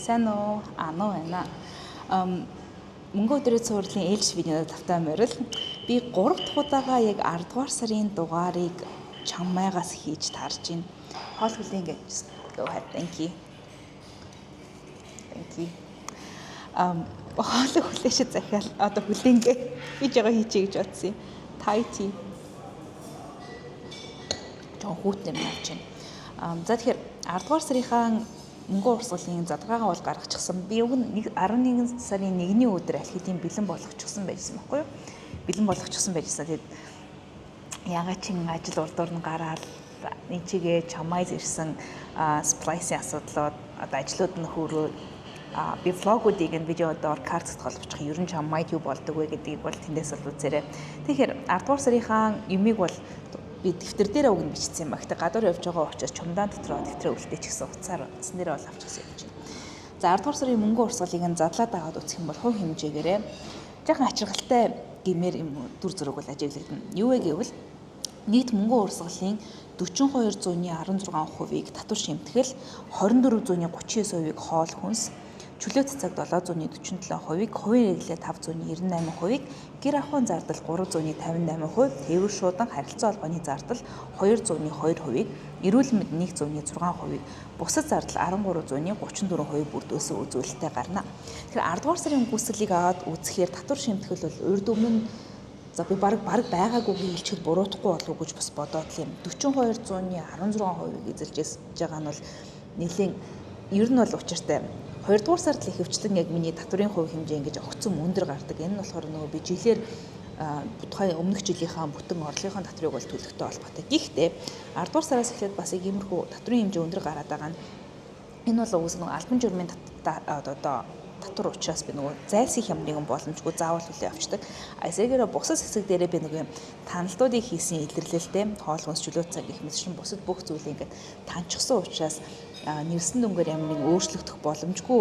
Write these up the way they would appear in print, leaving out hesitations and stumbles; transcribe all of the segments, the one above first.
Сайн уу? Ануу байна. Мөнгө өдрийн цувралын ээлж видеонд тавтай морил. Би 3 дахь удаага яг 10 дугаар сарын дугаарыг чамайгаас хийж таарж байна. Хоол хүлээнгээ. Go ahead. Thank you. Thank you. Хоол хүлээш захиал одоо хүлээнгээ. Би жоо хийчихье гэж бодсон юм. Thai tea. Жоо хүүтнэр навч байна. За тэгэхээр 10 дугаар сарынхаа мөнгө урсгалын задгаагаа бол гаргачихсан. Би уг нь 11 сарын 1-ний өдөр аль хэдийн бэлэн болгочихсон байсан байхгүй юу? Бэлэн болгочихсон байжсаа. Тэгээд ягаад чин ажил урдуур нь гараад энэ чигээ чамайз ирсэн сплайсийн асуудлууд одоо ажлууд нь хөрөө би влогуудыг энэ видеодоор картд холбочих ер нь чамайд юу болдог вэ гэдгийг бол тэндээс л үзээрэй. Тэгэхээр 10 дугаар сарынхаа юмыг бол би дэвтэр дээр өгнө бичсэн юм ба. Гэтэ гадуур явж байгаа учраас чумдаан дотроо дэвтрээ үлдээчихсэн утсаар утсан дээр бол авчихсан юм чинь. За 10 дугаар сарын мөнгө урсгалыг нь задлаад аваад үзэх юм бол хувь хэмжээгээрээ жоохон ачиргалтай гэмээр юм дүр зураг бол ажиглагдана. Юу вэ гэвэл нийт мөнгө урсгалын 4216%-ийг татвар шимтгэл, 2439%-ийг хоол хүнс, чөлөө цэцэг 747%-ийг, хувийн хэрэглээ 598%-ийг, гэр ахуйн зардал 358%, тээвэр шуудан харилцаа холбооны зардал 202%-ийг, эрүүл мэндийн 106%-ийг, бусад зардал 1334% бүрдүүлсэн үзүүлэлттэй гарна. Тэгэхээр 10 дугаар сарын гүйцэтгэлийг аваад үзэхээр татвар шимтгэл бол урьд өмнө за би баг байгаагүй хэлчихэд буруутахгүй болов уу гэж бас бодоод юм. 4216%-ийг эзэлж байгаа нь бол нэлийн ер нь бол учиртай. 2 дугаар сард л ихэвчлэн яг миний татварын хувь хэмжээ ингэж огцом өндөр гардаг. Энэ нь болохоор нөгөө би жилээр тухайн өмнөх жилийнхаа бүтэн орлогын татварыг бол төлөхтэй холбоотой. Гэхдээ 10 дугаар сараас эхлээд бас иймэрхүү татварын хэмжээ өндөр гараад байгаа нь энэ бол уус нөгөө албан журмын одоо татвар учраас би нөгөө зайлсхийх юм нэгэн боломжгүй заавал хүлээн авчдаг. Эсвэргээр бусад хэсэг дээрээ би нөгөө таналлуудыг хийсэн илэрлэлтэй хоол хүнс чөлөө цаг гэх мэт шин бусад бүх зүйлийг ингээд таньчихсан учраас нэрсэн дүнгээр ямар нэгэн өөрчлөгдөх боломжгүй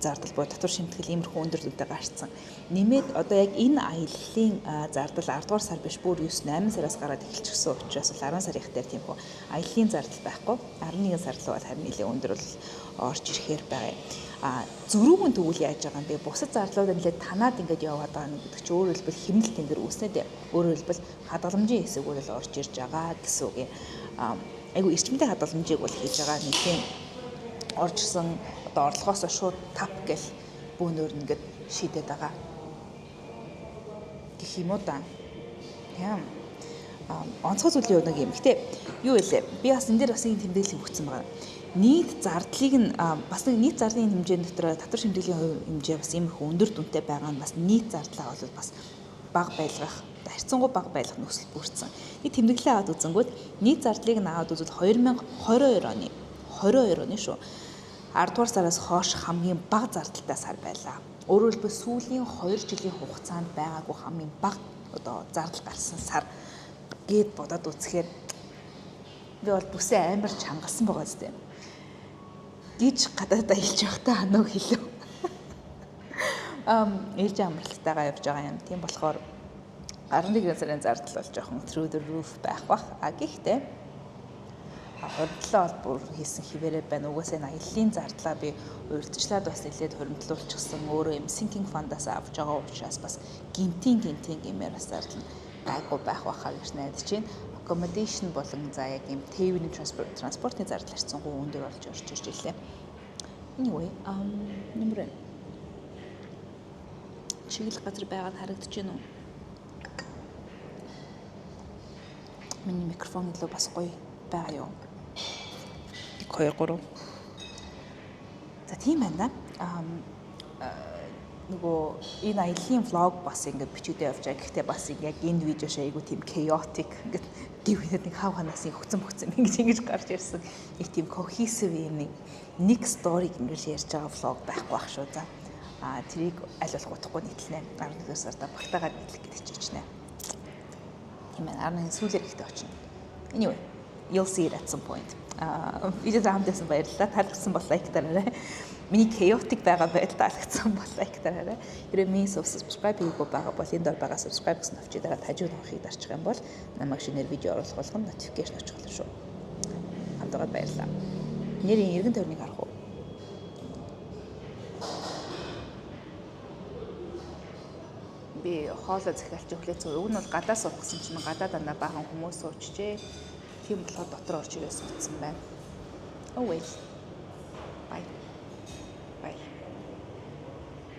зардал буюу татвар шимтгэл иймэрхүү өндөр дүнтэй гарцсан. Нэмээд одоо яг энэ аяллалын зардал 10 дугаар сар биш бүр 9-8 сараас гараад эхэлчихсэн учраас 10 сарын дээр тиймхүү аяллалын зардал байхгүй. 11 сар л бол харин нэлээд өндөр бол орж ирэхээр байгаа. Зөрүүгэн тэгвэл яаж байгаа юм бэ? Бусад зардлууд нэлээд танаад ингээд яваад байгаа нь гэдэг чинь өөрөөр хэлбэл хэмнэлт тэнгэр үүснэ дээ. Өөрөөр хэлбэл хадгаламжийн хэсэг бол орж ирж байгаа гэсэн үг юм. Айгу эрчимтэй хадгаламжийг бол хийж байгаа нэлийн оржсон одоо орлогоос шууд тап гэл бөөнөр ингээд шийдээд байгаа гэх юм уу да. Тийм. Онцгой зүйлийн нэг юм. Гэтэ юу вэ? Би бас энэ дээр бас нэг тэмдэглэл өгсөн байгаа. Нийт зардлыг нь бас нэг нийт зардлын хэмжээнд дотор татвар шимтгэлийн хувь хэмжээ бас иймэрхүү өндөр дүнтэй байгаа нь бас нийт зардлаа бол бас бага байлгах харьцангуй бага байлгах нөхцөл бүрдсэн. Нэг тэмдэглэлээ аваад үзэнгүүт нийт зардлыг нь аваад үзвэл 2022 оны шүү. 10 дугаар сараас хойш хамгийн бага зардалтай сар байлаа. Өөрөөр хэлбэл сүүлийн 2 жилийн хугацаанд байгаагүй хамгийн бага одоо зардал гарсан сар гэд бодоод үзэхээр би бол бүсээ амар чангалсан байгаа зү. Гэж гадаадаа хэлж явахдаа ануу хэлв. Ээлж амралтайгаа явж байгаа юм. Тийм болохоор 11 сарын зардал бол жоохон through the roof байх бах. Гэхдээ хоригдлоо бол бүр хийсэн хിവэрэ байна. Угаасаа энэ аяллалын зардлаа би урьдчилаад бас нэлээд хуримтлуулчихсан. Өөрөө юм sinking fund-аас авч байгаа учраас бас гинтийн гэмээр бас зардал гайгүй байх бахаа гэж найдаж байна. Accommodation болон за яг юм тээврийн транспортын зардал харьцангуй өндөр болж орж ирж илээ. Anyway, нэмрэн чиглэл газар байгаад харагдаж байна уу? Миний микрофон илүү бас гоё байгаа юу? 1 2 3. За тийм байна. Нөгөө энэ аяллалын влог бас ингээд бичигдээ явж байгаа. Гэхдээ бас яг энэ видео шиг айгу тийм chaotic ингээд дивэд нэг хав ханаас хөцөн ингэж гарч ирсэн. Их тийм cohesive юм нэг сториг ингэж ярьж байгаа влог байхгүй байх шүү. За тэрийг аль болох утгагүй нийтлэнэ. 11 сарда багтаагаад нийтлэх гэж хичээнэ. Тийм ээ. 11 сүүлээр ихтэй очино. Anyway, you'll see it at some point. Видео хамтдасан баярлалаа. Таалагдсан бол лайк дараарай. Миний chaotic байгаа байдал таалагдсан бол лайк дараарай. Хэрвээ миний subscribe хийгээгүй байгаа бол энэ дор байгаа subscribe гэсэн навчийг дараад хажууд авахыг дарчих юм бол намайг шинээр видео оруулах болгон notification очих болно шүү. Хамтдаа баярлалаа. Нэрийн эргэн тойрныг харах уу? би хоолоо захиалж өглөө цоо. Уг нь бол гадаа суух гэсэн чинь гадаа дандаа баахан хүмүүс суучжээ. Тийм болохоор дотор орж ирээ суудсан байна. Oh well. Bye.